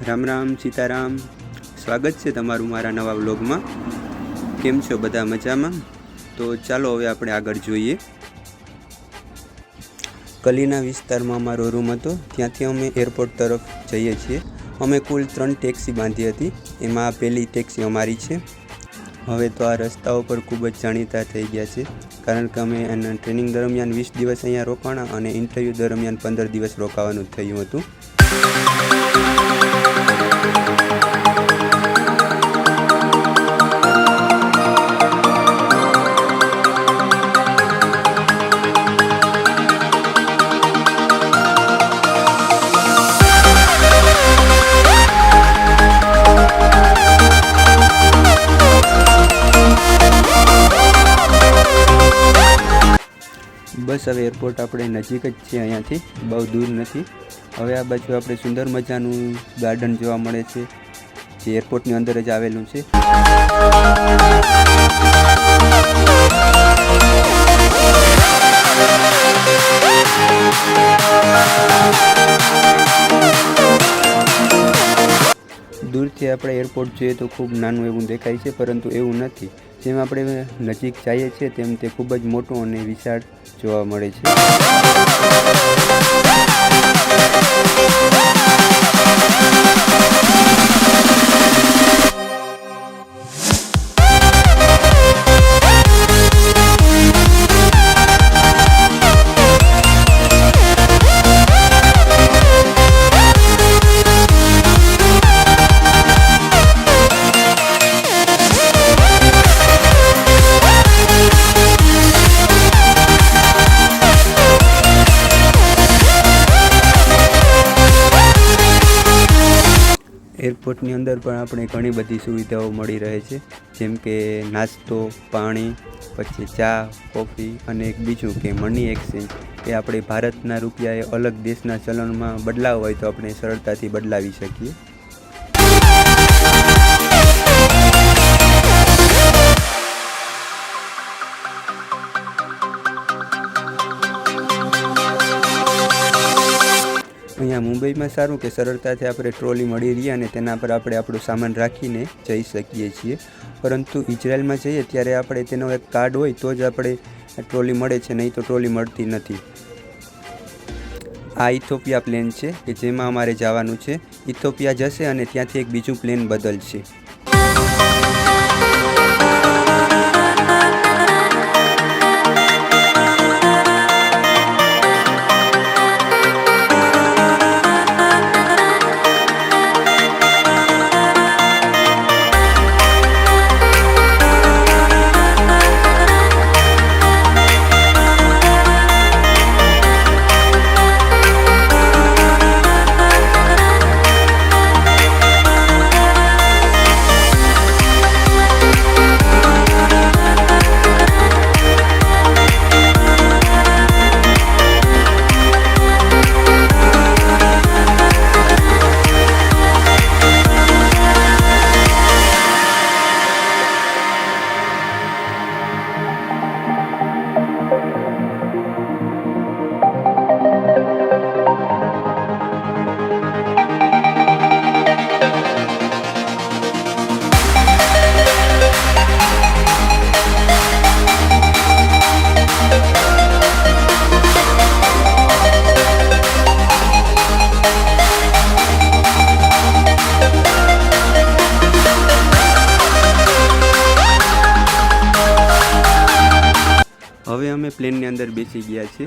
રામ રામ સીતારામ, સ્વાગત છે તમારું મારા નવા વ્લોગમાં। કેમ છો બધા? મજામાં? તો ચાલો હવે આપણે આગળ જોઈએ। કલીના વિસ્તારમાં અમારો રૂમ હતો, ત્યાંથી અમે એરપોર્ટ તરફ જઈએ છીએ। અમે કુલ 3 ટેક્સી બાંધી હતી, એમાં આ પહેલી ટેક્સી અમારી છે। હવે તો આ રસ્તાઓ પર ખૂબ જ જાણીતા થઈ ગયા છે, કારણ કે અમે એના ટ્રેનિંગ દરમિયાન 20 દિવસ અહીંયા રોકાણા અને ઇન્ટરવ્યૂ દરમિયાન 15 દિવસ રોકાવાનું થયું હતું। બસ હવે એરપોર્ટ આપણે નજીક જ છે, અહીંયાથી બહુ દૂર નથી। હવે આ બાજુ આપણે સુંદર મજાનું ગાર્ડન જોવા મળે છે, જે એરપોર્ટની અંદર જ આવેલું છે। દૂરથી આપણે એરપોર્ટ જોઈએ તો ખૂબ નાનું એવું દેખાય છે, પરંતુ એવું નથી। જેમ આપણે નજીક જઈએ છીએ તેમ તે ખૂબ જ મોટું અને વિશાળ જોવા મળે છે। એરપોર્ટની અંદર પણ આપણે ઘણી બધી સુવિધાઓ મળી રહે છે, જેમ કે નાસ્તો, પાણી, પછી ચા, કોફી અને એક બીજું કે મની એક્સચેન્જ। એ આપણે ભારતના રૂપિયા અલગ દેશના ચલણમાં બદલાવ હોય તો આપણે સરળતાથી બદલાવી શકીએ। અહીંયા મુંબઈમાં સારું કે સરળતાથી આપણે ટ્રોલી મળી રહી અને તેના પર આપણે આપણું સામાન રાખીને જઈ શકીએ છીએ, પરંતુ ઇઝરાયલમાં જઈએ ત્યારે આપણે તેનો એક કાર્ડ હોય તો જ આપણે ટ્રોલી મળે છે, નહીં તો ટ્રોલી મળતી નથી। આ ઇથોપિયા પ્લેન છે કે જેમાં અમારે જવાનું છે। ઇથોપિયા જશે અને ત્યાંથી એક બીજું પ્લેન બદલશે। હવે અમે પ્લેનની અંદર બેસી ગયા છીએ।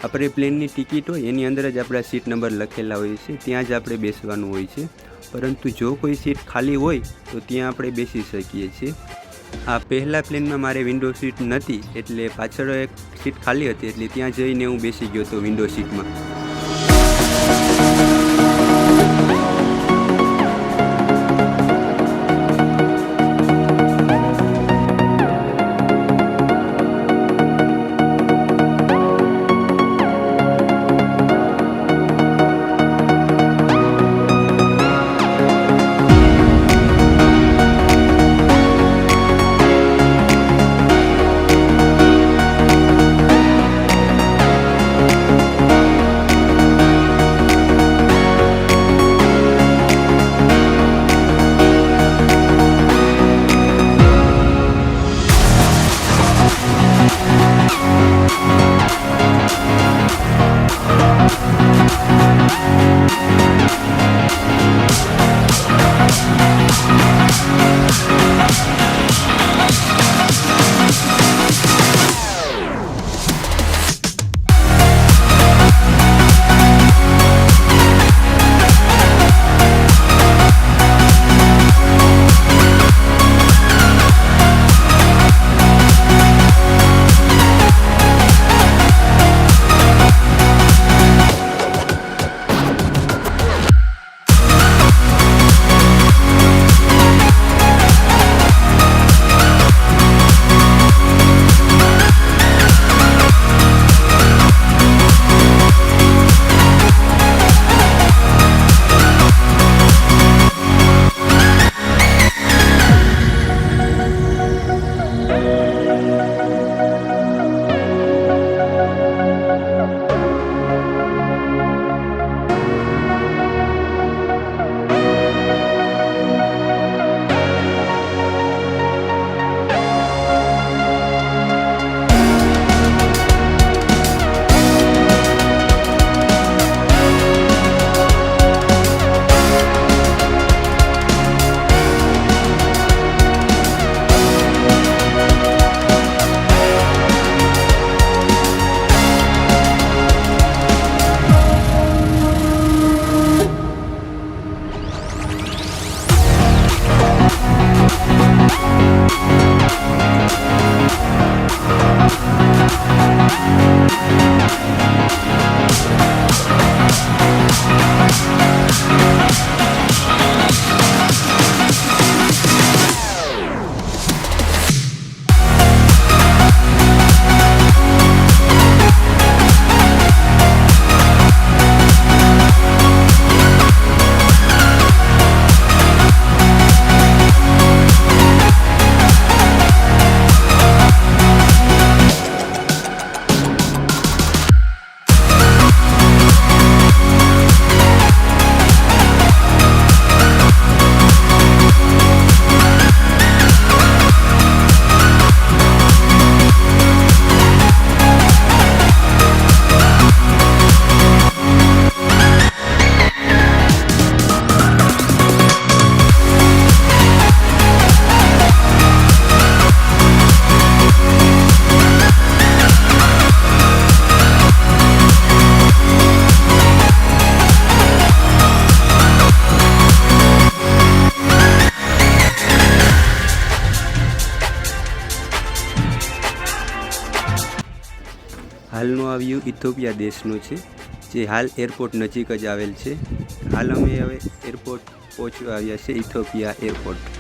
આપણે પ્લેનની ટિકિટ હોય એની અંદર જ આપણા સીટ નંબર લખેલા હોય છે, ત્યાં જ આપણે બેસવાનું હોય છે। પરંતુ જો કોઈ સીટ ખાલી હોય તો ત્યાં આપણે બેસી શકીએ છીએ। આ પહેલા પ્લેનમાં મારે વિન્ડો સીટ નહોતી, એટલે પાછળ એક સીટ ખાલી હતી, એટલે ત્યાં જઈને હું બેસી ગયો હતો વિન્ડો સીટમાં। આ વ્યૂ ઇથોપિયા દેશનો છે, જે હાલ એરપોર્ટ નજીક જ આવેલ છે. હાલ અમે હવે એરપોર્ટ પહોંચવા આવ્યા છે, ઇથોપિયા એરપોર્ટ.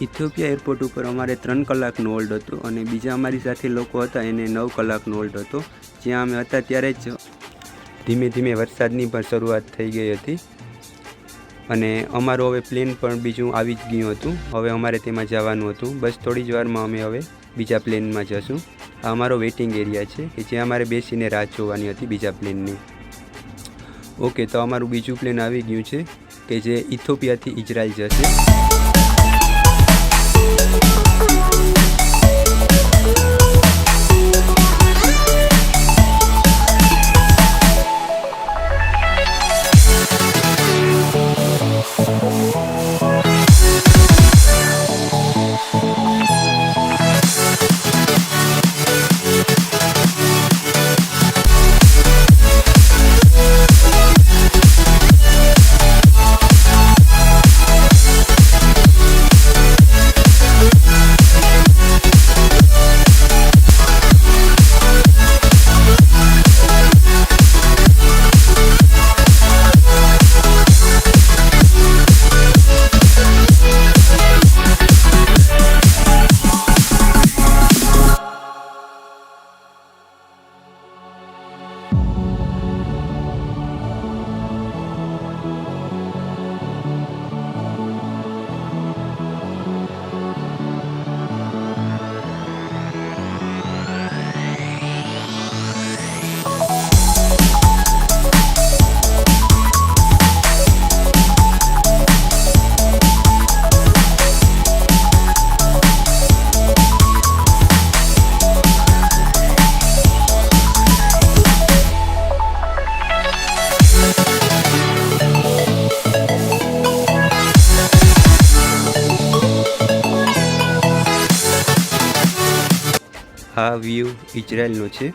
ઇથોપિયા એરપોર્ટ ઉપર અમારે 3 કલાકનો હોલ્ડ હતો અને બીજા અમારી સાથે લોકો હતા એને 9 કલાકનો હોલ્ડ હતો. જ્યાં અમે હતા ત્યારે જ ધીમે ધીમે વરસાદની પણ શરૂઆત થઈ ગઈ હતી અને અમારું હવે પ્લેન પણ બીજું આવી જ ગયું હતું. હવે અમારે તેમાં જવાનું હતું. બસ થોડી જ વારમાં અમે હવે બીજા પ્લેનમાં જશું. આ અમારો વેઇટિંગ એરિયા છે કે જ્યાં અમારે બેસીને રાહ જોવાની હતી બીજા પ્લેનની. ઓકે, તો અમારું બીજું પ્લેન આવી ગયું છે કે જે ઇથોપિયાથી ઇઝરાયલ જશે. આ વ્યૂ ઇઝરાયલનો છે,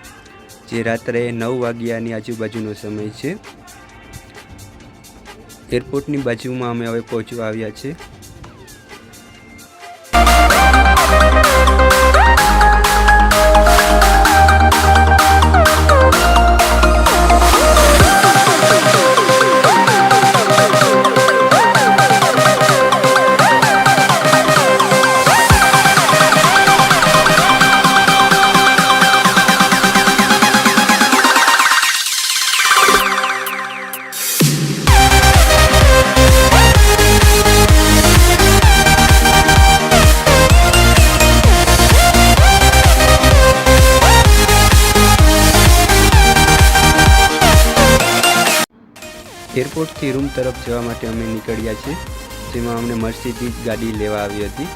જે રાત્રે 9 વાગ્યાની આજુબાજુનો સમય છે. એરપોર્ટની બાજુમાં અમે હવે પહોંચવા આવ્યા છે. એરપોર્ટથી રૂમ તરફ જવા માટે અમે નીકળ્યા છીએ, જેમાં અમને મર્સિડીઝ ગાડી લેવા આવી હતી.